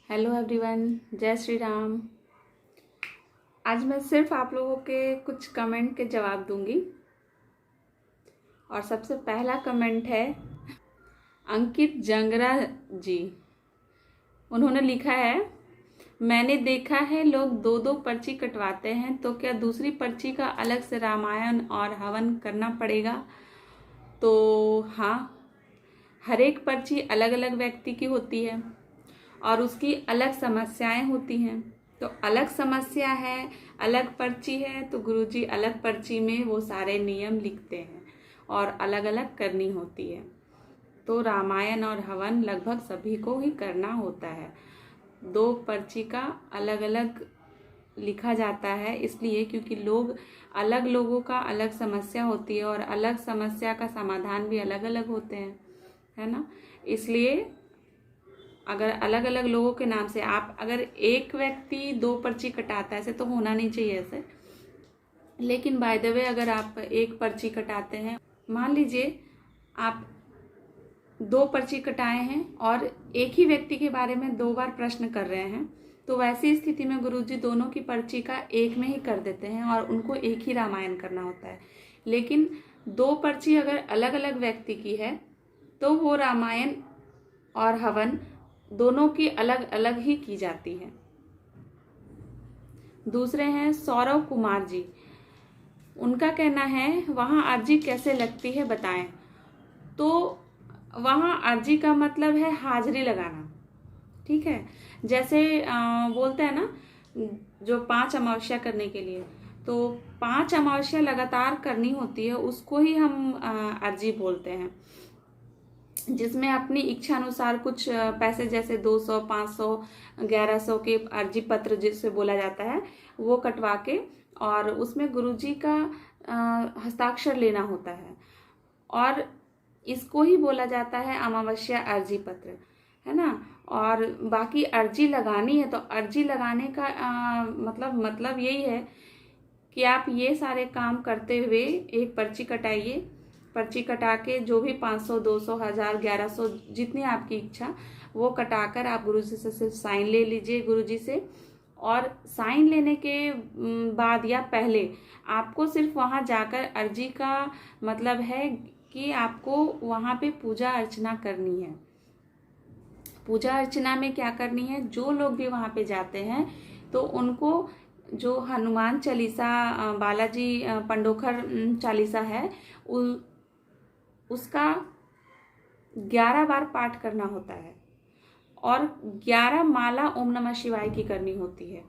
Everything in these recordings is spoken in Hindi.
हेलो एवरीवन, जय श्री राम। आज मैं सिर्फ आप लोगों के कुछ कमेंट के जवाब दूंगी। और सबसे पहला कमेंट है अंकित जंगरा जी। उन्होंने लिखा है, मैंने देखा है लोग दो दो पर्ची कटवाते हैं, तो क्या दूसरी पर्ची का अलग से रामायण और हवन करना पड़ेगा? तो हाँ, हर एक पर्ची अलग अलग व्यक्ति की होती है और उसकी अलग समस्याएं होती हैं। तो अलग समस्या है, अलग पर्ची है, तो गुरुजी अलग पर्ची में वो सारे नियम लिखते हैं और अलग अलग करनी होती है। तो रामायण और हवन लगभग सभी को ही करना होता है। दो पर्ची का अलग अलग लिखा जाता है, इसलिए क्योंकि लोगों का अलग समस्या होती है और अलग समस्या का समाधान भी अलग अलग होते हैं, है ना। इसलिए अगर अलग अलग लोगों के नाम से अगर एक व्यक्ति दो पर्ची कटाता है, ऐसे तो होना नहीं चाहिए ऐसे, लेकिन बाय द वे अगर आप एक पर्ची कटाते हैं, मान लीजिए आप दो पर्ची कटाए हैं और एक ही व्यक्ति के बारे में दो बार प्रश्न कर रहे हैं, तो वैसी स्थिति में गुरुजी दोनों की पर्ची का एक में ही कर देते हैं और उनको एक ही रामायण करना होता है। लेकिन दो पर्ची अगर अलग अलग व्यक्ति की है तो वो रामायण और हवन दोनों की अलग अलग ही की जाती है। दूसरे हैं सौरव कुमार जी। उनका कहना है, वहाँ अर्जी कैसे लगती है बताएं। तो वहाँ अर्जी का मतलब है हाजिरी लगाना, ठीक है। जैसे बोलते हैं ना, जो 5 अमावस्या करने के लिए, तो 5 अमावस्या लगातार करनी होती है, उसको ही हम अर्जी बोलते हैं, जिसमें अपनी इच्छा अनुसार कुछ पैसे जैसे 200, 500, 1100 के अर्जी पत्र जिसे बोला जाता है वो कटवा के और उसमें गुरुजी का हस्ताक्षर लेना होता है और इसको ही बोला जाता है अमावस्या अर्जी पत्र, है ना। और बाकी अर्जी लगानी है तो अर्जी लगाने का मतलब यही है कि आप ये सारे काम करते हुए एक पर्ची कटाइए। पर्ची कटा के जो भी 500, 200, 1000, 1100 जितनी आपकी इच्छा, वो कटाकर आप गुरुजी से सिर्फ साइन ले लीजिए गुरुजी से। और साइन लेने के बाद या पहले आपको सिर्फ वहाँ जाकर अर्जी का मतलब है कि आपको वहाँ पे पूजा अर्चना करनी है। पूजा अर्चना में क्या करनी है, जो लोग भी वहाँ पे जाते हैं तो उनको जो हनुमान चालीसा, बालाजी पंडोखर चालीसा है, उसका 11 बार पाठ करना होता है और 11 माला ओम नमः शिवाय की करनी होती है।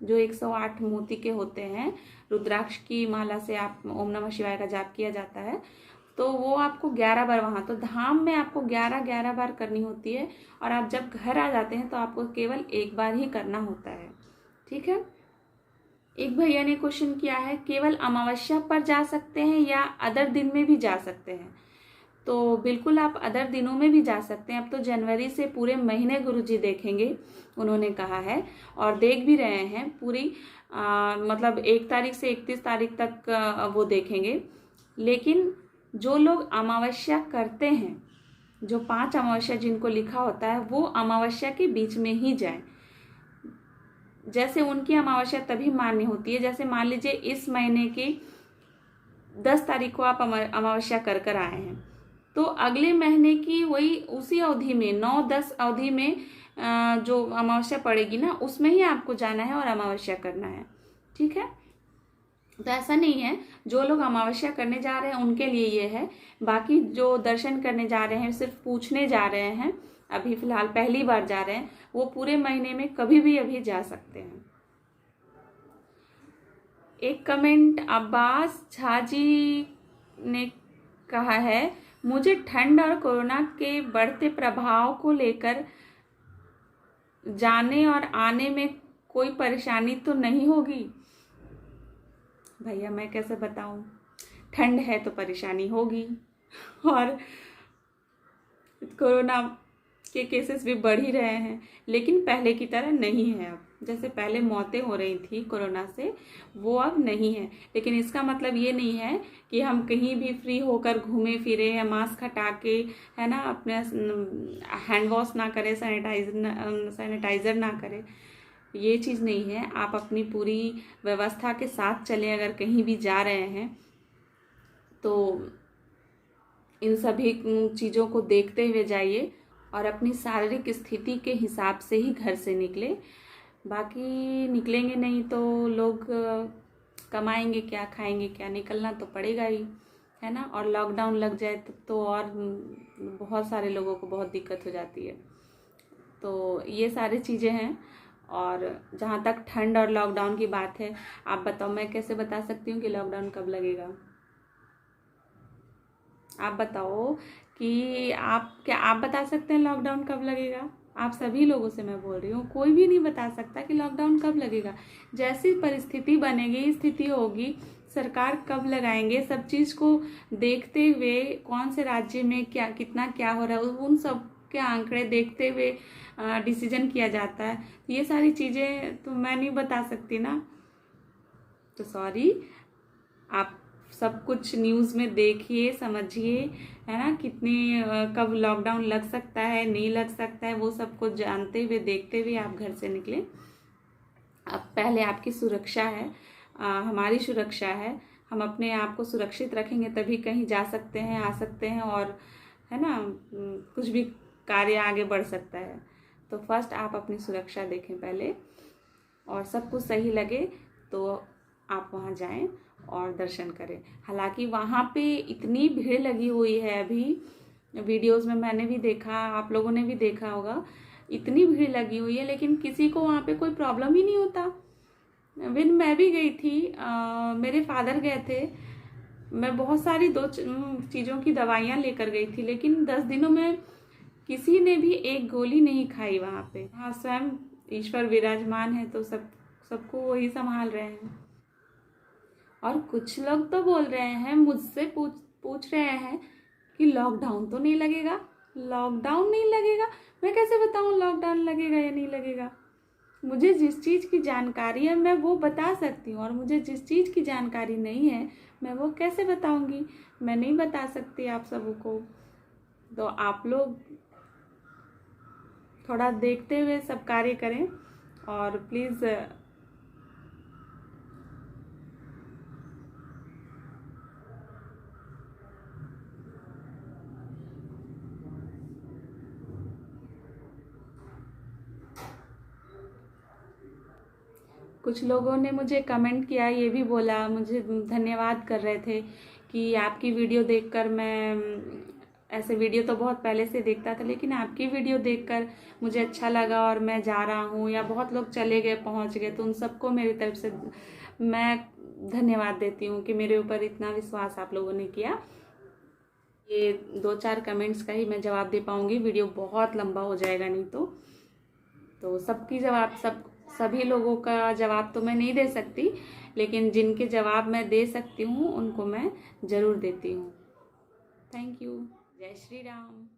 जो 108 मोती के होते हैं, रुद्राक्ष की माला से आप ओम नमः शिवाय का जाप किया जाता है, तो वो आपको 11 बार वहाँ, तो धाम में आपको 11 बार करनी होती है और आप जब घर आ जाते हैं तो आपको केवल एक बार ही करना होता है, ठीक है। एक भैया ने क्वेश्चन किया है, केवल अमावस्या पर जा सकते हैं या अदर दिन में भी जा सकते हैं? तो बिल्कुल आप अदर दिनों में भी जा सकते हैं। अब तो जनवरी से पूरे महीने गुरुजी देखेंगे, उन्होंने कहा है, और देख भी रहे हैं। पूरी मतलब 1 तारीख से 31 तारीख तक वो देखेंगे। लेकिन जो लोग अमावस्या करते हैं, जो 5 अमावस्या जिनको लिखा होता है, वो अमावस्या के बीच में ही जाएं। जैसे उनकी अमावस्या तभी मान्य होती है, जैसे मान लीजिए इस महीने की 10 तारीख को आप अमावस्या कर आए हैं, तो अगले महीने की वही उसी अवधि में 9-10 अवधि में जो अमावस्या पड़ेगी ना, उसमें ही आपको जाना है और अमावस्या करना है, ठीक है। तो ऐसा नहीं है, जो लोग अमावस्या करने जा रहे हैं उनके लिए ये है। बाकी जो दर्शन करने जा रहे हैं, सिर्फ पूछने जा रहे हैं, अभी फिलहाल पहली बार जा रहे हैं, वो पूरे महीने में कभी भी अभी जा सकते हैं। एक कमेंट अब्बास झा जी ने कहा है, मुझे ठंड और कोरोना के बढ़ते प्रभाव को लेकर जाने और आने में कोई परेशानी तो नहीं होगी? भैया मैं कैसे बताऊं, ठंड है तो परेशानी होगी और कोरोना के केसेस भी बढ़ ही रहे हैं, लेकिन पहले की तरह नहीं है अब। जैसे पहले मौतें हो रही थी कोरोना से, वो अब नहीं है। लेकिन इसका मतलब ये नहीं है कि हम कहीं भी फ्री होकर घूमे फिरे या मास्क हटा के, है ना, अपने हैंड वॉश ना करें, सैनिटाइज़र ना करें, ये चीज़ नहीं है। आप अपनी पूरी व्यवस्था के साथ चलें। अगर कहीं भी जा रहे हैं तो इन सभी चीज़ों को देखते हुए जाइए और अपनी शारीरिक स्थिति के हिसाब से ही घर से निकले। बाकी निकलेंगे नहीं तो लोग कमाएंगे क्या, खाएंगे क्या, निकलना तो पड़ेगा ही, है ना। और लॉकडाउन लग जाए तो और बहुत सारे लोगों को बहुत दिक्कत हो जाती है। तो ये सारी चीज़ें हैं। और जहाँ तक ठंड और लॉकडाउन की बात है, आप बताओ, मैं कैसे बता सकती हूँ कि लॉकडाउन कब लगेगा? आप बताओ कि आप बता सकते हैं लॉकडाउन कब लगेगा? आप सभी लोगों से मैं बोल रही हूँ, कोई भी नहीं बता सकता कि लॉकडाउन कब लगेगा। जैसी परिस्थिति बनेगी, स्थिति होगी, सरकार कब लगाएंगे, सब चीज़ को देखते हुए कौन से राज्य में क्या कितना क्या हो रहा है, उन सब के आंकड़े देखते हुए डिसीजन किया जाता है। ये सारी चीज़ें तो मैं नहीं बता सकती ना, तो सॉरी। आप सब कुछ न्यूज़ में देखिए, समझिए, है ना, कितनी कब लॉकडाउन लग सकता है, नहीं लग सकता है, वो सब कुछ जानते हुए देखते हुए आप घर से निकलें। अब पहले आपकी सुरक्षा है, हमारी सुरक्षा है। हम अपने आप को सुरक्षित रखेंगे तभी कहीं जा सकते हैं, आ सकते हैं, और है ना, कुछ भी कार्य आगे बढ़ सकता है। तो फर्स्ट आप अपनी सुरक्षा देखें पहले, और सब कुछ सही लगे तो आप वहाँ जाएं और दर्शन करें। हालांकि वहाँ पे इतनी भीड़ लगी हुई है, अभी वीडियोस में मैंने भी देखा, आप लोगों ने भी देखा होगा, इतनी भीड़ लगी हुई है, लेकिन किसी को वहाँ पे कोई प्रॉब्लम ही नहीं होता। मैं भी गई थी, मेरे फादर गए थे, मैं बहुत सारी चीज़ों की दवाइयाँ लेकर गई थी, लेकिन 10 दिनों में किसी ने भी एक गोली नहीं खाई वहाँ पे। हाँ, स्वयं ईश्वर विराजमान है तो सबको वही संभाल रहे हैं। और कुछ लोग तो बोल रहे हैं, मुझसे पूछ रहे हैं कि लॉकडाउन तो नहीं लगेगा, लॉकडाउन नहीं लगेगा। मैं कैसे बताऊं लॉकडाउन लगेगा या नहीं लगेगा? मुझे जिस चीज़ की जानकारी है मैं वो बता सकती हूँ, और मुझे जिस चीज़ की जानकारी नहीं है मैं वो कैसे बताऊंगी? मैं नहीं बता सकती आप सबों को। तो आप लोग थोड़ा देखते हुए सब कार्य करें, और प्लीज़ कुछ लोगों ने मुझे कमेंट किया, ये भी बोला, मुझे धन्यवाद कर रहे थे कि आपकी वीडियो देखकर, मैं ऐसे वीडियो तो बहुत पहले से देखता था, लेकिन आपकी वीडियो देखकर मुझे अच्छा लगा और मैं जा रहा हूँ, या बहुत लोग चले गए, पहुँच गए, तो उन सबको मेरी तरफ से मैं धन्यवाद देती हूँ कि मेरे ऊपर इतना विश्वास आप लोगों ने किया। ये 2-4 कमेंट्स का ही मैं जवाब दे पाऊँगी, वीडियो बहुत लंबा हो जाएगा नहीं तो सबकी जवाब, सभी लोगों का जवाब तो मैं नहीं दे सकती, लेकिन जिनके जवाब मैं दे सकती हूँ उनको मैं ज़रूर देती हूँ। Thank you. जय श्री राम।